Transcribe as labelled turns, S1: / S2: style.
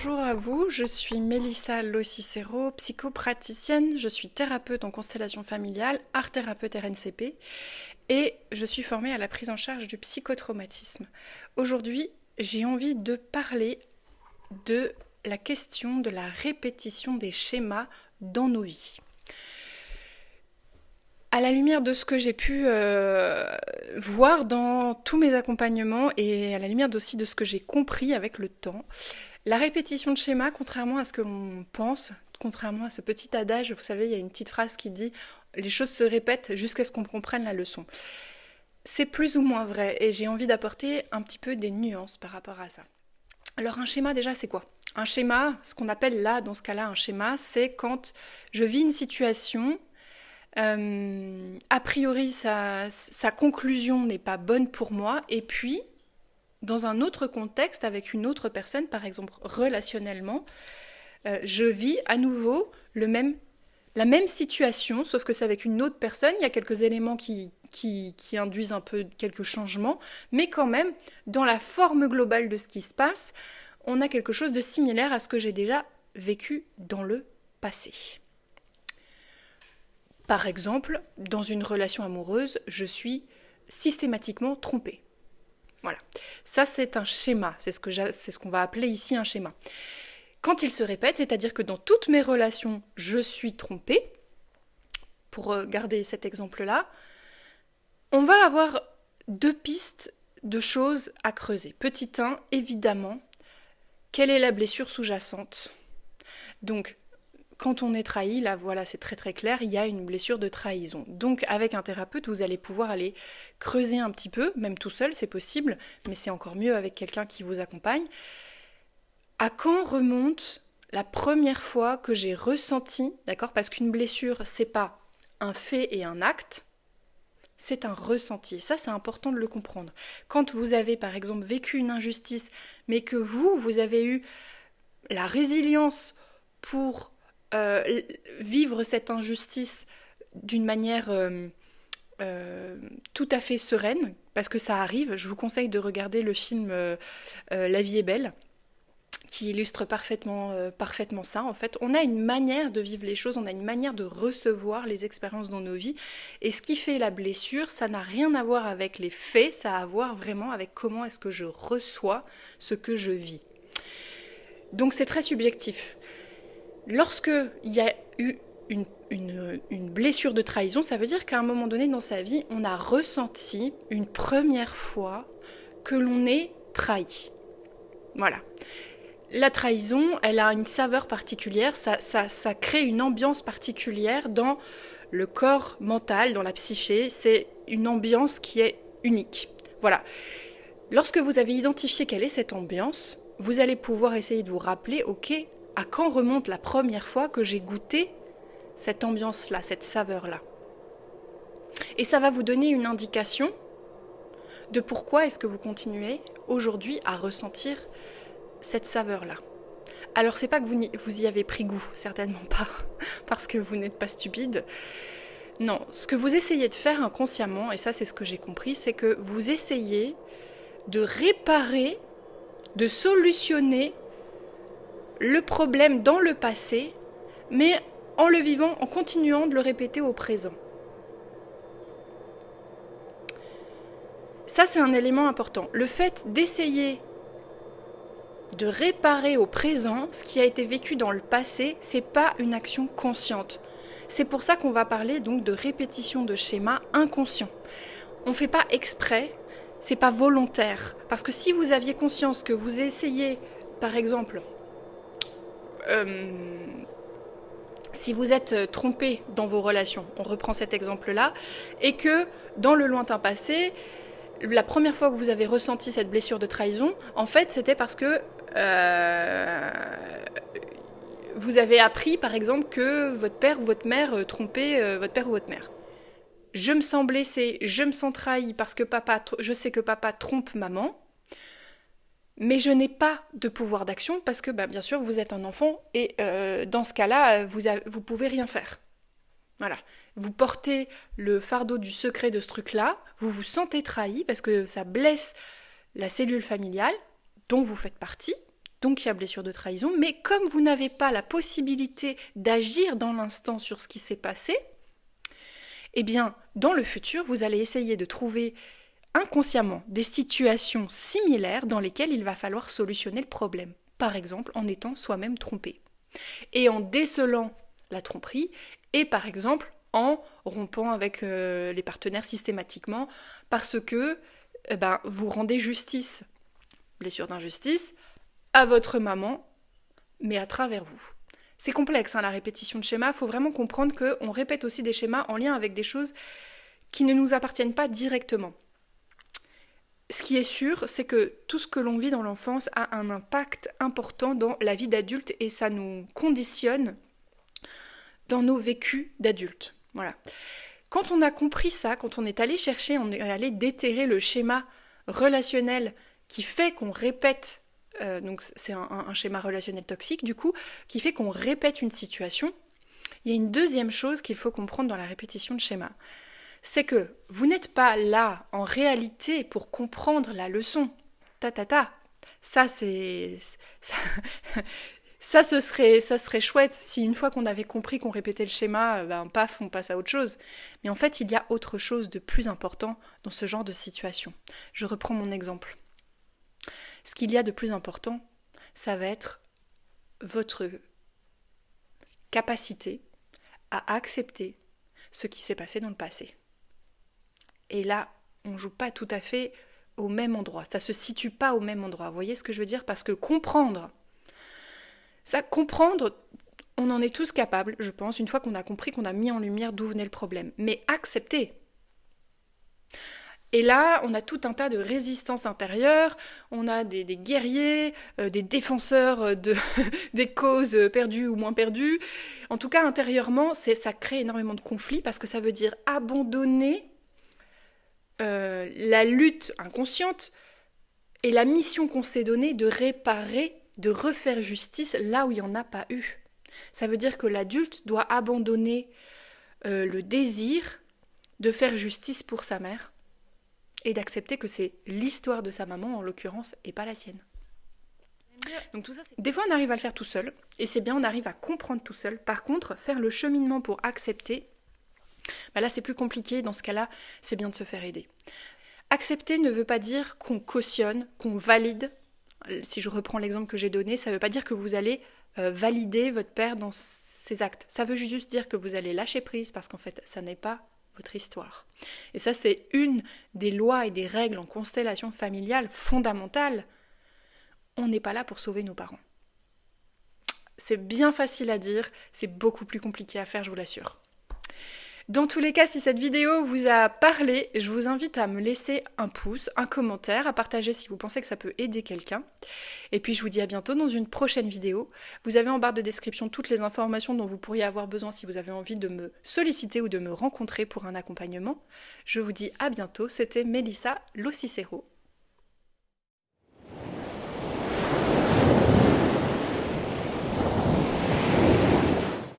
S1: Bonjour à vous, je suis Mélissa Lo-Cicero, psychopraticienne, je suis thérapeute en constellation familiale, art thérapeute RNCP et je suis formée à la prise en charge du psychotraumatisme. Aujourd'hui, j'ai envie de parler de la question de la répétition des schémas dans nos vies. À la lumière de ce que j'ai pu voir dans tous mes accompagnements et à la lumière aussi de ce que j'ai compris avec le temps, la répétition de schémas, contrairement à ce que l'on pense, contrairement à ce petit adage, vous savez, il y a une petite phrase qui dit « les choses se répètent jusqu'à ce qu'on comprenne la leçon ». C'est plus ou moins vrai et j'ai envie d'apporter un petit peu des nuances par rapport à ça. Alors un schéma déjà c'est quoi ? Un schéma, ce qu'on appelle là, dans ce cas-là, un schéma, c'est quand je vis une situation, a priori sa conclusion n'est pas bonne pour moi et puis dans un autre contexte, avec une autre personne, par exemple relationnellement, je vis à nouveau la même situation, sauf que c'est avec une autre personne. Il y a quelques éléments qui induisent un peu quelques changements, mais quand même, dans la forme globale de ce qui se passe, on a quelque chose de similaire à ce que j'ai déjà vécu dans le passé. Par exemple, dans une relation amoureuse, je suis systématiquement trompée. Voilà, ça c'est un schéma, c'est ce qu'on va appeler ici un schéma. Quand il se répète, c'est-à-dire que dans toutes mes relations, je suis trompée, pour garder cet exemple-là, on va avoir deux pistes de choses à creuser. Petit 1, évidemment, quelle est la blessure sous-jacente ? Donc, quand on est trahi, là voilà, c'est très très clair, il y a une blessure de trahison. Donc avec un thérapeute, vous allez pouvoir aller creuser un petit peu, même tout seul, c'est possible, mais c'est encore mieux avec quelqu'un qui vous accompagne. À quand remonte la première fois que j'ai ressenti, d'accord ? Parce qu'une blessure, c'est pas un fait et un acte, c'est un ressenti. Et ça, c'est important de le comprendre. Quand vous avez par exemple vécu une injustice, mais que vous avez eu la résilience pour vivre cette injustice d'une manière tout à fait sereine, parce que ça arrive. Je vous conseille de regarder le film La vie est belle, qui illustre parfaitement ça. En fait, on a une manière de vivre les choses, on a une manière de recevoir les expériences dans nos vies, et ce qui fait la blessure, ça n'a rien à voir avec les faits, ça a à voir vraiment avec comment est-ce que je reçois ce que je vis. Donc c'est très subjectif. Lorsque il y a eu une blessure de trahison, ça veut dire qu'à un moment donné dans sa vie, on a ressenti une première fois que l'on est trahi. Voilà. La trahison, elle a une saveur particulière, ça crée une ambiance particulière dans le corps mental, dans la psyché. C'est une ambiance qui est unique. Voilà. Lorsque vous avez identifié quelle est cette ambiance, vous allez pouvoir essayer de vous rappeler, ok, à quand remonte la première fois que j'ai goûté cette ambiance-là, cette saveur-là ? Et ça va vous donner une indication de pourquoi est-ce que vous continuez aujourd'hui à ressentir cette saveur-là. Alors c'est pas que vous y avez pris goût, certainement pas, parce que vous n'êtes pas stupide. Non, ce que vous essayez de faire inconsciemment, et ça c'est ce que j'ai compris, c'est que vous essayez de réparer, de solutionner le problème dans le passé, mais en le vivant, en continuant de le répéter au présent. Ça, c'est un élément important. Le fait d'essayer de réparer au présent ce qui a été vécu dans le passé, c'est pas une action consciente. C'est pour ça qu'on va parler donc de répétition de schémas inconscients. On ne fait pas exprès, c'est pas volontaire. Parce que si vous aviez conscience que vous essayez, par exemple, si vous êtes trompé dans vos relations, on reprend cet exemple-là, et que dans le lointain passé, la première fois que vous avez ressenti cette blessure de trahison, en fait, c'était parce que vous avez appris, par exemple, que votre père ou votre mère trompait votre père ou votre mère. Je me sens blessée, je me sens trahie parce que je sais que papa trompe maman. Mais je n'ai pas de pouvoir d'action parce que, bien sûr, vous êtes un enfant et dans ce cas-là, vous pouvez rien faire. Voilà. Vous portez le fardeau du secret de ce truc-là, vous vous sentez trahi parce que ça blesse la cellule familiale dont vous faites partie, Donc il y a blessure de trahison, mais comme vous n'avez pas la possibilité d'agir dans l'instant sur ce qui s'est passé, eh bien, dans le futur, vous allez essayer de trouver inconsciemment des situations similaires dans lesquelles il va falloir solutionner le problème. Par exemple, en étant soi-même trompé. Et en décelant la tromperie, et par exemple, en rompant avec les partenaires systématiquement, parce que vous rendez justice, blessure d'injustice, à votre maman, mais à travers vous. C'est complexe, la répétition de schémas. Il faut vraiment comprendre qu'on répète aussi des schémas en lien avec des choses qui ne nous appartiennent pas directement. Ce qui est sûr, c'est que tout ce que l'on vit dans l'enfance a un impact important dans la vie d'adulte et ça nous conditionne dans nos vécus d'adultes. Voilà. Quand on a compris ça, quand on est allé chercher, on est allé déterrer le schéma relationnel qui fait qu'on répète, donc c'est un schéma relationnel toxique du coup, qui fait qu'on répète une situation, il y a une deuxième chose qu'il faut comprendre dans la répétition de schéma. C'est que vous n'êtes pas là en réalité pour comprendre la leçon. Ça, ce serait chouette si une fois qu'on avait compris qu'on répétait le schéma, paf, on passe à autre chose. Mais en fait, il y a autre chose de plus important dans ce genre de situation. Je reprends mon exemple. Ce qu'il y a de plus important, ça va être votre capacité à accepter ce qui s'est passé dans le passé. Et là, on ne joue pas tout à fait au même endroit. Ça ne se situe pas au même endroit. Vous voyez ce que je veux dire? Parce que comprendre, on en est tous capables, je pense, une fois qu'on a compris, qu'on a mis en lumière d'où venait le problème. Mais accepter. Et là, on a tout un tas de résistances intérieures, on a des guerriers, des défenseurs des causes perdues ou moins perdues. En tout cas, intérieurement, ça crée énormément de conflits parce que ça veut dire abandonner la lutte inconsciente et la mission qu'on s'est donnée de réparer, de refaire justice là où il n'y en a pas eu. Ça veut dire que l'adulte doit abandonner le désir de faire justice pour sa mère et d'accepter que c'est l'histoire de sa maman, en l'occurrence, et pas la sienne. Donc tout ça, des fois, on arrive à le faire tout seul, et c'est bien, on arrive à comprendre tout seul. Par contre, faire le cheminement pour accepter, là, c'est plus compliqué. Dans ce cas-là, c'est bien de se faire aider. Accepter ne veut pas dire qu'on cautionne, qu'on valide. Si je reprends l'exemple que j'ai donné, ça ne veut pas dire que vous allez valider votre père dans ses actes. Ça veut juste dire que vous allez lâcher prise parce qu'en fait, ça n'est pas votre histoire. Et ça, c'est une des lois et des règles en constellation familiale fondamentales. On n'est pas là pour sauver nos parents. C'est bien facile à dire, c'est beaucoup plus compliqué à faire, je vous l'assure. Dans tous les cas, si cette vidéo vous a parlé, je vous invite à me laisser un pouce, un commentaire, à partager si vous pensez que ça peut aider quelqu'un. Et puis je vous dis à bientôt dans une prochaine vidéo. Vous avez en barre de description toutes les informations dont vous pourriez avoir besoin si vous avez envie de me solliciter ou de me rencontrer pour un accompagnement. Je vous dis à bientôt, c'était Mélissa Locicero.